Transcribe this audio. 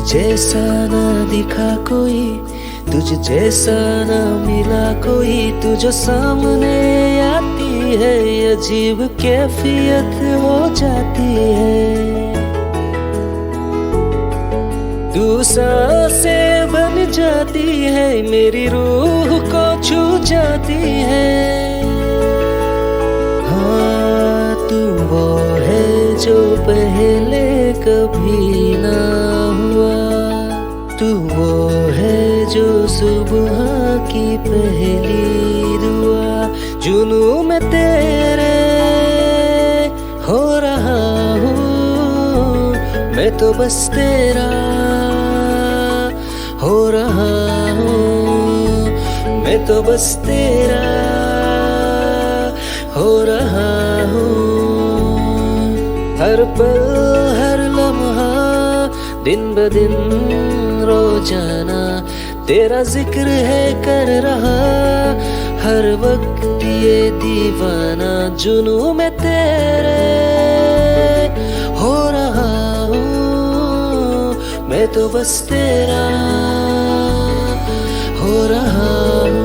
जैसा ना दिखा कोई, तुझ जैसा ना मिला कोई, तू जो सामने आती है अजीब कैफियत हो जाती है। तू सांसें बन जाती है, मेरी रूह को छू जाती है। हाँ तू वो है जो पहले कभी ना हुआ, तू वो है जो सुबह की पहली दुआ। जुनूं में तेरे हो रहा हूँ, मैं तो बस तेरा हो रहा हूँ, मैं तो बस तेरा हो रहा हूँ। हर पल हर लम्हा दिन ब दिन रोजाना तेरा जिक्र है कर रहा, हर वक्त ये दीवाना। जुनूं में तेरे हो रहा हूँ, मैं तो बस तेरा हो रहा हूँ।